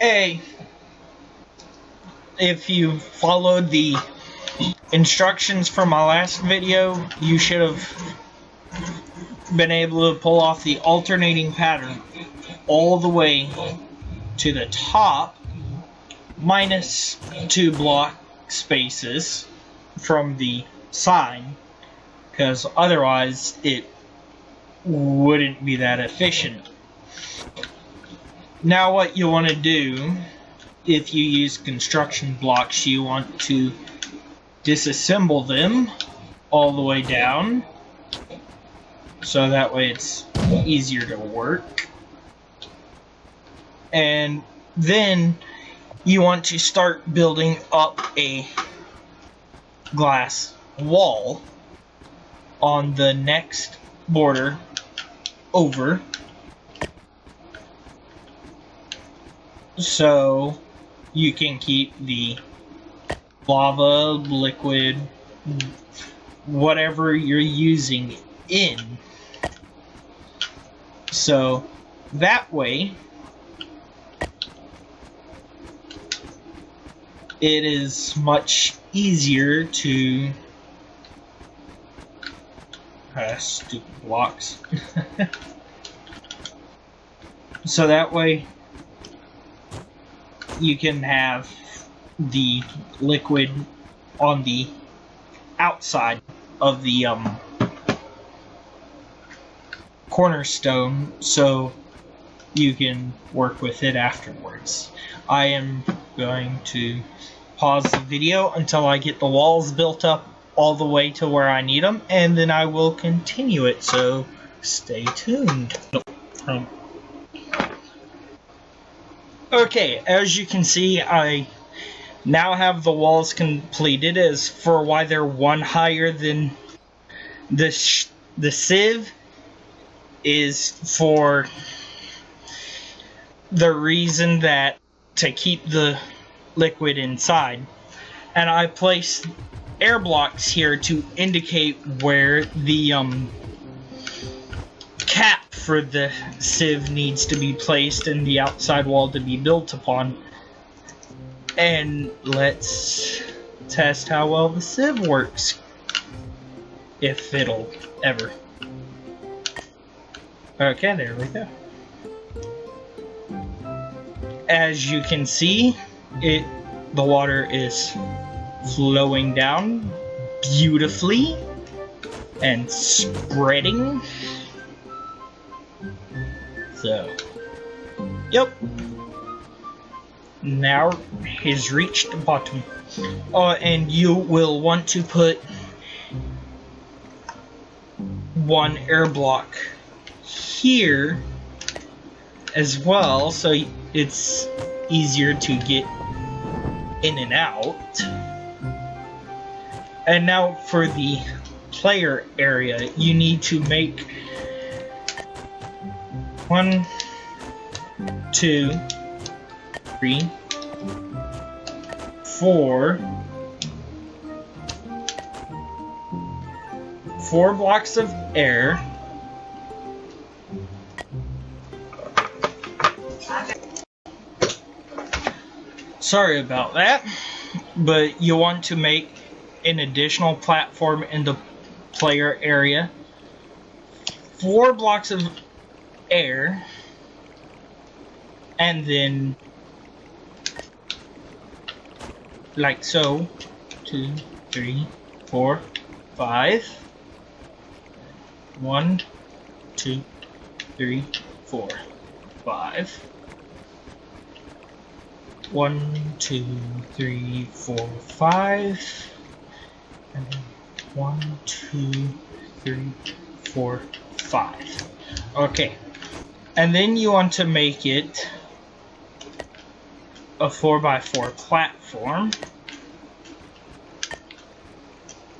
A, if you followed the instructions from my last video, you should have been able to pull off the alternating pattern all the way to the top, minus 2 block spaces from the side, because otherwise it wouldn't be that efficient. Now what you want to do, if you use construction blocks, you want to disassemble them all the way down, so that way it's easier to work. And then you want to start building up a glass wall on the next border over, so you can keep the lava, liquid, whatever you're using in. So that way it is much easier to stupid blocks. So that way you can have the liquid on the outside of the cornerstone, so you can work with it afterwards. I am going to pause the video until I get the walls built up all the way to where I need them, and then I will continue it, so stay tuned. Okay, as you can see, I now have the walls completed. As for why they're one higher than the sieve is for the reason that to keep the liquid inside. And I placed air blocks here to indicate where the cap for the sieve needs to be placed and the outside wall to be built upon. And let's test how well the sieve works, if it'll ever. Okay, there we go. As you can see, the water is flowing down beautifully and spreading. So, yep. Now he's reached the bottom. And you will want to put one air block here as well, so it's easier to get in and out. And now for the player area, you need to make 1, 2, 3, 4 blocks of air. Sorry about that, but you want to make an additional platform in the player area, 4 blocks of air, and then like so, 2, 3, 4, 5. 1, 2, 3, 4, 5. 1, 2, 3, 4, 5. And then 1, 2, 3, 4, 5. Okay. And then you want to make it a 4x4 platform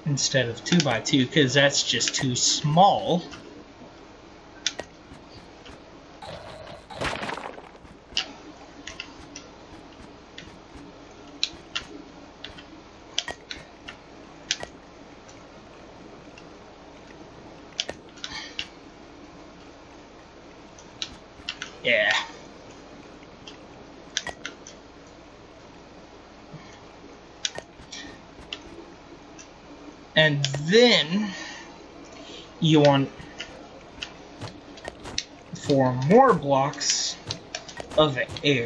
instead of 2x2, because that's just too small. Yeah. And then you want 4 more blocks of air.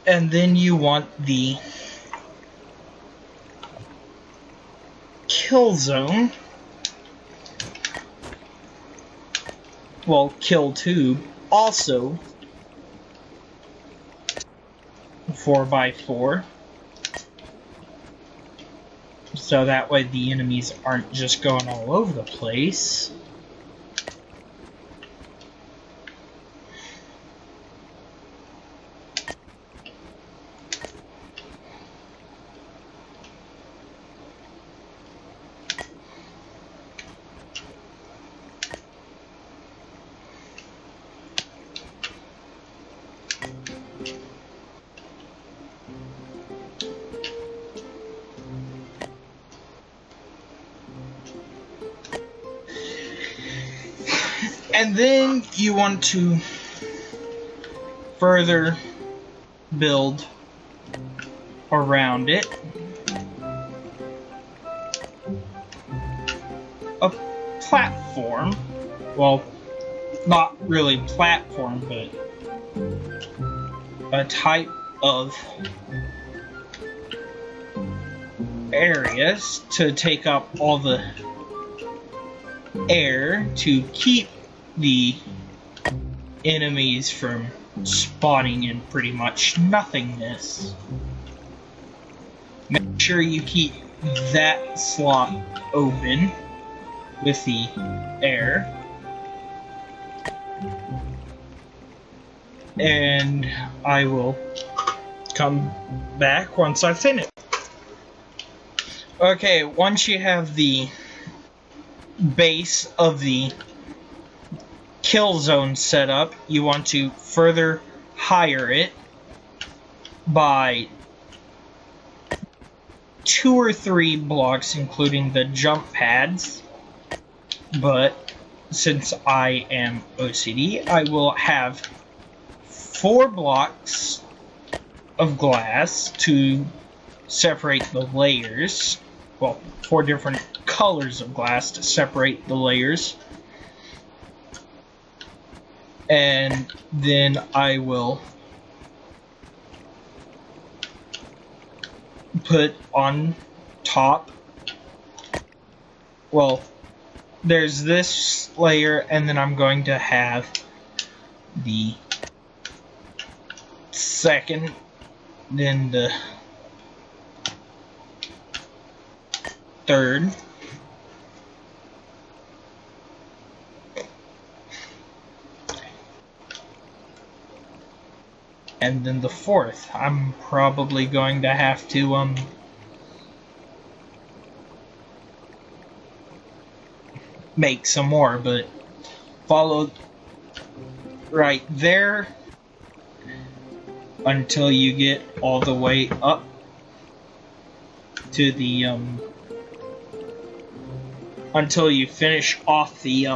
And then you want the kill zone, well, kill tube, also 4x4, so that way the enemies aren't just going all over the place. And then you want to further build around it a platform. Well, not really platform, but a type of areas to take up all the air to keep the enemies from spawning in pretty much nothingness. Make sure you keep that slot open with the air. And I will come back once I've finished. Okay, once you have the base of the kill zone set up, you want to further higher it by 2 or 3 blocks, including the jump pads. But since I am OCD, I will have 4 blocks of glass to separate the layers. Well, 4 different colors of glass to separate the layers. And then I will put on top, well, there's this layer, and then I'm going to have the second, then the third, and then the fourth. I'm probably going to have to make some more, but follow right there until you get all the way up to the until you finish off the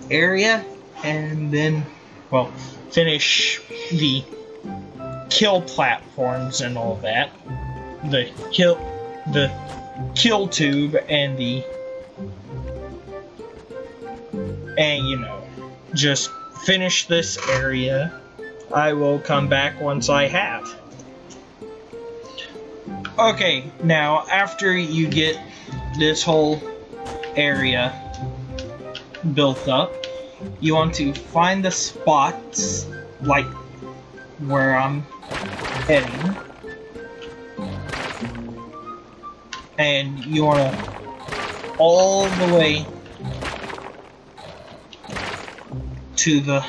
area, and then, well, finish the kill platforms and all that, the kill tube and you know, just finish this area. I will come back once I have. Okay, now after you get this whole area built up, you want to find the spots, like where I'm heading, and you want to all the way to the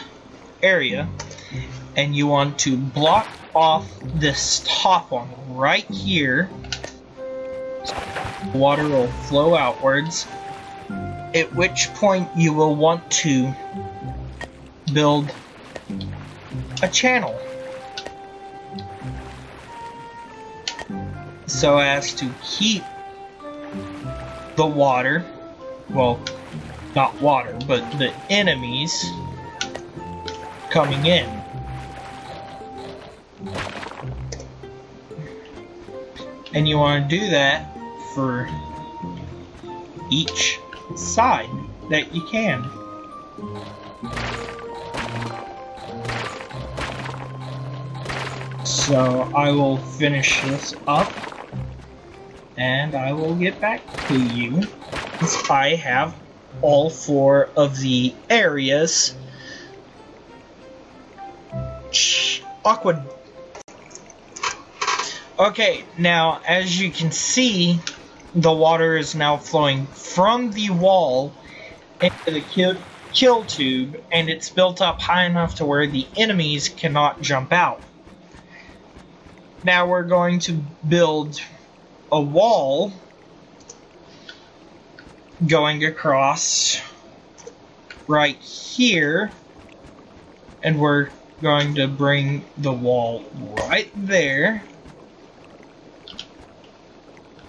area, and you want to block off this top one right here. Water will flow outwards, at which point you will want to build a channel so as to keep the water, well, not water, but the enemies coming in. And you want to do that for each side that you can. So I will finish this up and I will get back to you once I have all 4 of the areas. Awkward. Okay, now as you can see, the water is now flowing from the wall into the kill tube, and it's built up high enough to where the enemies cannot jump out. Now we're going to build a wall going across right here, and we're going to bring the wall right there,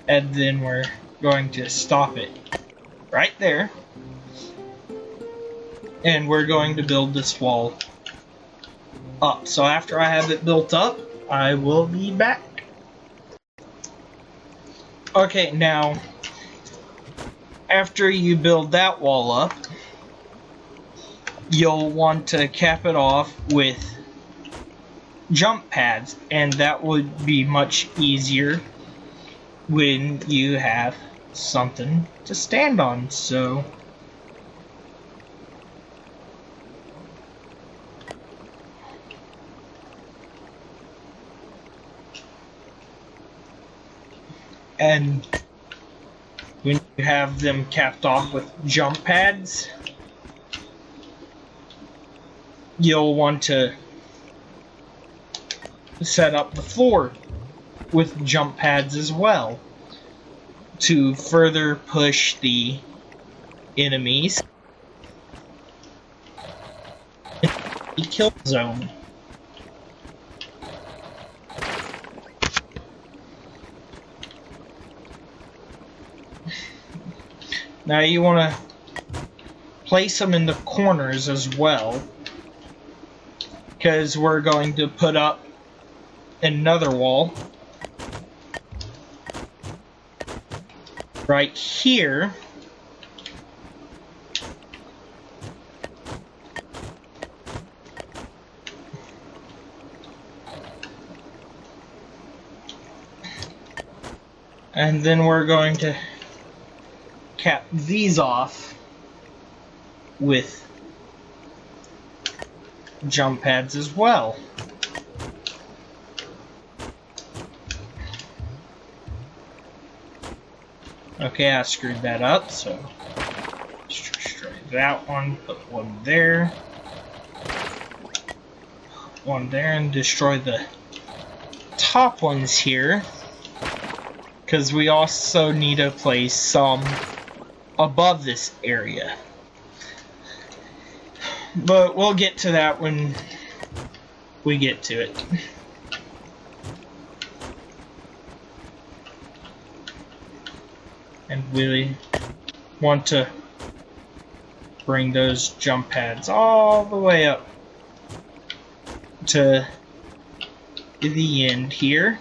and then we're going to stop it right there, and we're going to build this wall up. So after I have it built up, I will be back. Okay, now after you build that wall up, you'll want to cap it off with jump pads, and that would be much easier when you have something to stand on. So and when you have them capped off with jump pads, you'll want to set up the floor with jump pads as well to further push the enemies into the kill zone. Now you want to place them in the corners as well, because we're going to put up another wall right here. And then we're going to cap these off with jump pads as well. Okay, I screwed that up, so destroy that one, put one there, and destroy the top ones here, because we also need to place some above this area. But we'll get to that when we get to it. And we want to bring those jump pads all the way up to the end here.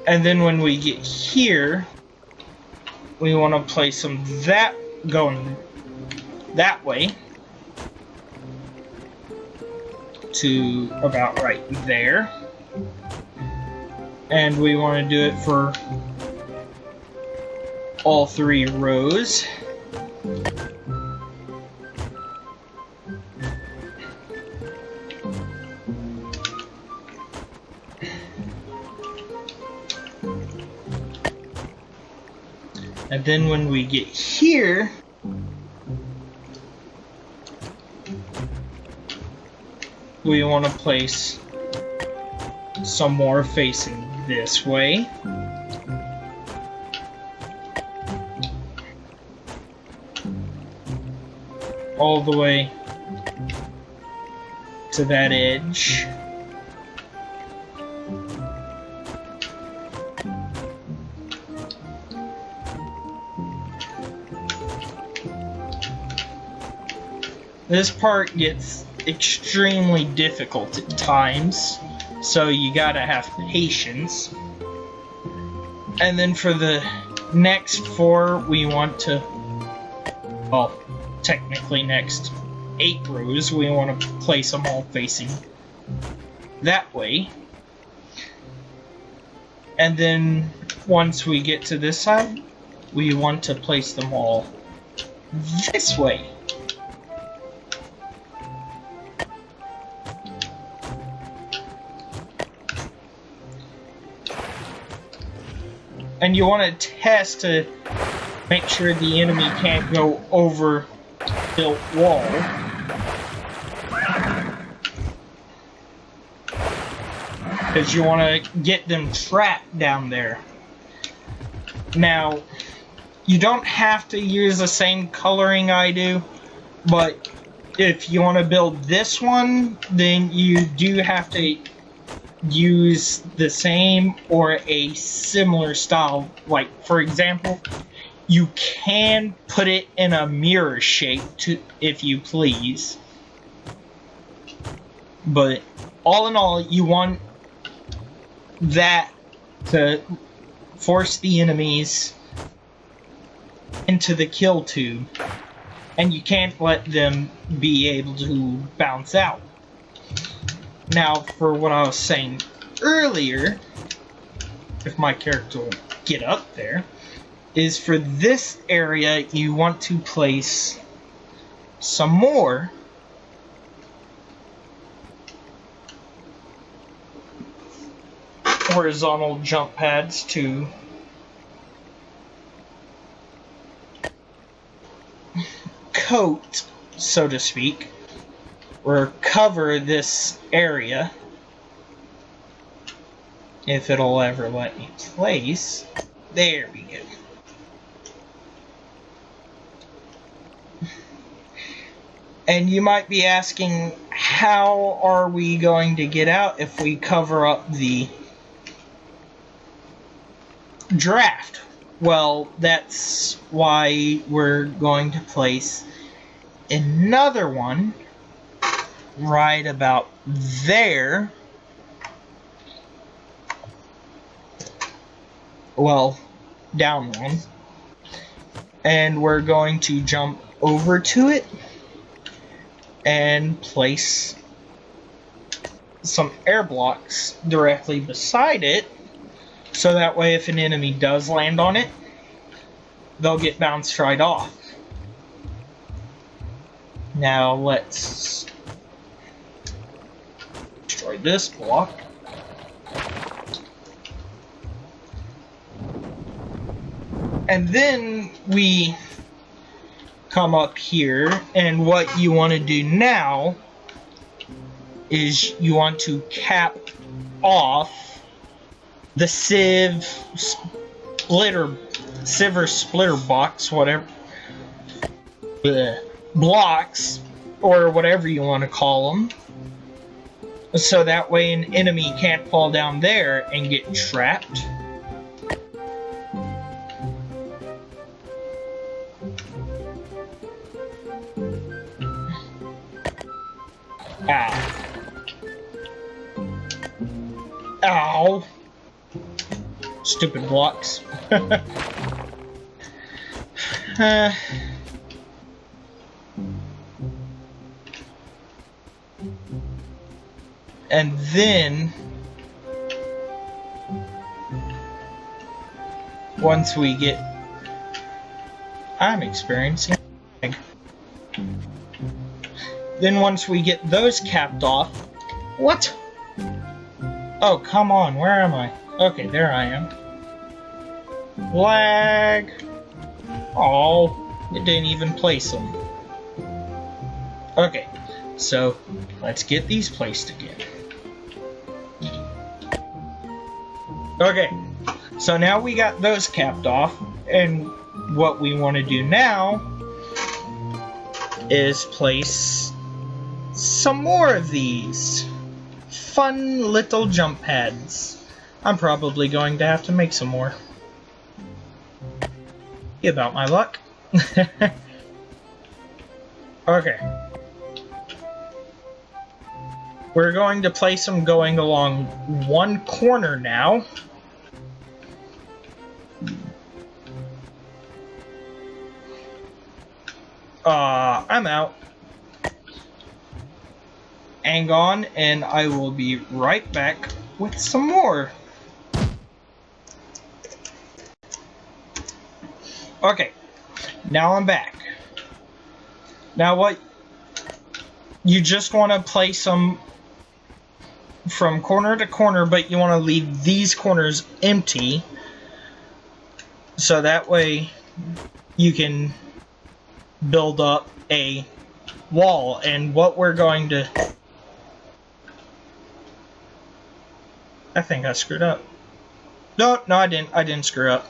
And then when we get here, we want to place them going that way to about right there. And we want to do it for all 3 rows. And then when we get here, we want to place some more facing this way. All the way to that edge. this part gets extremely difficult at times, so you gotta have patience. And then for the next 4, we want to, well, technically next 8 rows, we want to place them all facing that way. And then once we get to this side, we want to place them all this way. And you want to test to make sure the enemy can't go over built wall. Because you want to get them trapped down there. Now, you don't have to use the same coloring I do, but if you want to build this one, then you do have to use the same or a similar style. Like, for example, you can put it in a mirror shape if you please. But all in all, you want that to force the enemies into the kill tube, and you can't let them be able to bounce out. Now, for what I was saying earlier, if my character will get up there, is for this area you want to place some more horizontal jump pads to coat, so to speak, or cover this area, if it'll ever let me place. There we go. And you might be asking, how are we going to get out if we cover up the draft? Well, that's why we're going to place another one right about there. Well, down one. And we're going to jump over to it and place some air blocks directly beside it, so that way if an enemy does land on it, they'll get bounced right off. Now let's destroy this block. And then we come up here, and what you want to do now is you want to cap off the sieve or splitter box, whatever, blocks, or whatever you want to call them, so that way an enemy can't fall down there and get trapped. Ow. Ow. Stupid blocks. And then once we get, I'm experiencing lag. Then once we get those capped off, what? Oh, come on, where am I? Okay, there I am. Lag. Oh, it didn't even place them. Okay, so let's get these placed again. Okay, so now we got those capped off, and what we want to do now is place some more of these fun little jump pads. I'm probably going to have to make some more. About my luck. Okay. We're going to place them going along one corner now. I'm out. Hang on, and I will be right back with some more. Okay, now I'm back. Now what? You just want to place them from corner to corner, but you want to leave these corners empty, so that way you can build up a wall. And what we're going to... I think I screwed up. No, I didn't screw up.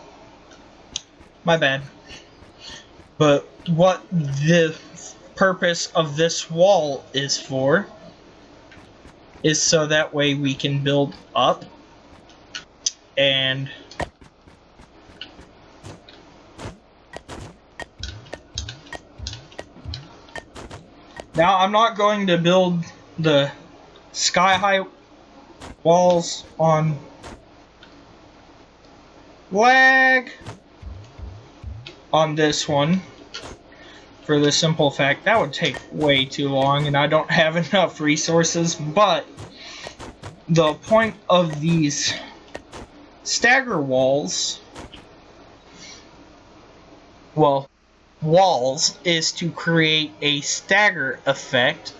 My bad. But what the purpose of this wall is for is so that way we can build up and now I'm not going to build the sky-high walls on lag on this one, for the simple fact that would take way too long and I don't have enough resources. But the point of these stagger walls, well, walls, is to create a stagger effect,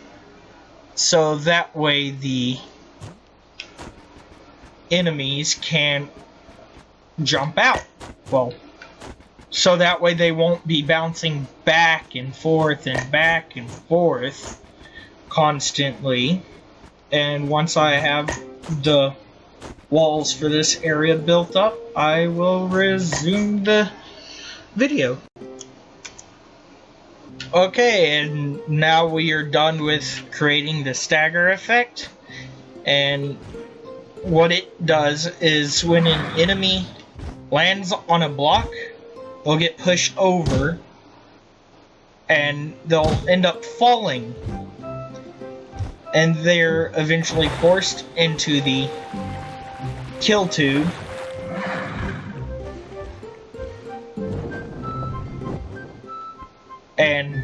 so that way the enemies can jump out. Well, so that way they won't be bouncing back and forth constantly. And once I have the walls for this area built up, I will resume the video. Okay, and now we are done with creating the stagger effect. And what it does is when an enemy lands on a block, they'll get pushed over and they'll end up falling, and they're eventually forced into the kill tube. And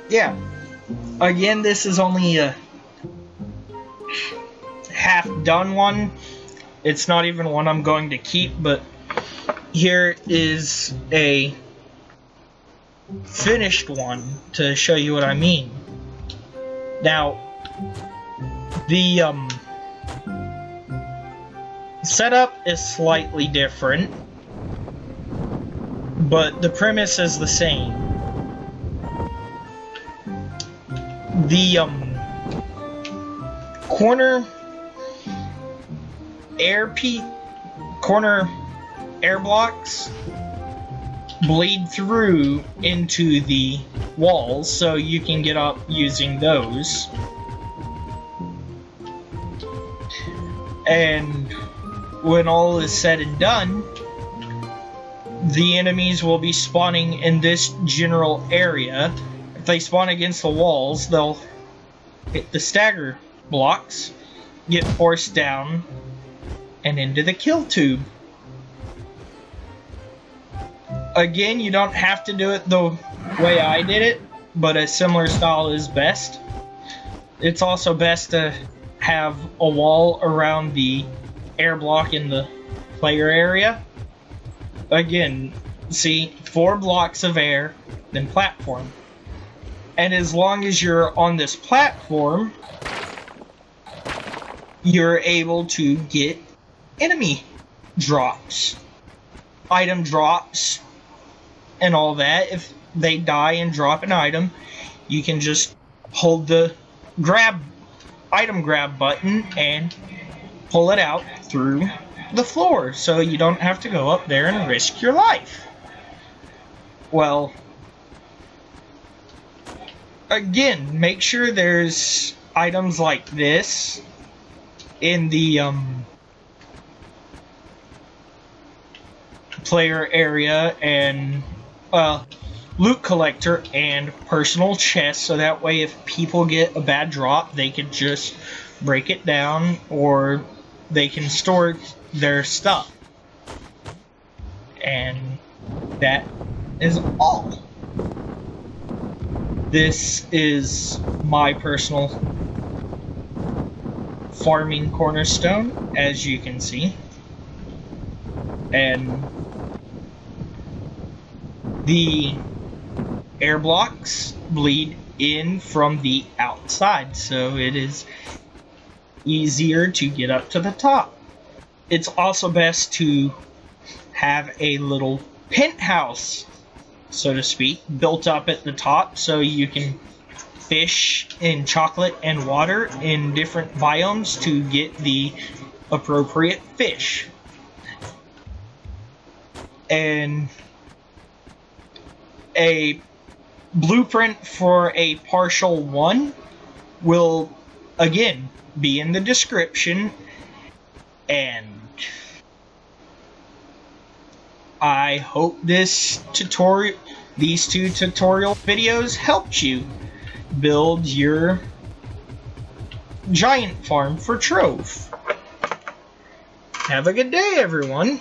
yeah, again, this is only a half done one. It's not even one I'm going to keep, but here is a finished one to show you what I mean. Now, the setup is slightly different, but the premise is the same. The corner air blocks bleed through into the walls, so you can get up using those. And when all is said and done, the enemies will be spawning in this general area. If they spawn against the walls, they'll hit the stagger blocks, get forced down, and into the kill tube. Again, you don't have to do it the way I did it, but a similar style is best. It's also best to have a wall around the air block in the player area. Again, see, 4 blocks of air, then platform. And as long as you're on this platform, you're able to get enemy drops, item drops, and all that. If they die and drop an item, you can just hold the item grab button and pull it out through the floor, so you don't have to go up there and risk your life. Well, again, make sure there's items like this in the player area, and loot collector and personal chest, so that way if people get a bad drop, they can just break it down, or they can store their stuff. And that is all. This is my personal farming cornerstone, as you can see. And the air blocks bleed in from the outside, so it is easier to get up to the top. It's also best to have a little penthouse, so to speak, built up at the top, so you can fish in chocolate and water in different biomes to get the appropriate fish. And a blueprint for a partial 1 will again be in the description, and I hope these two tutorial videos helped you build your giant farm for Trove. Have a good day, everyone.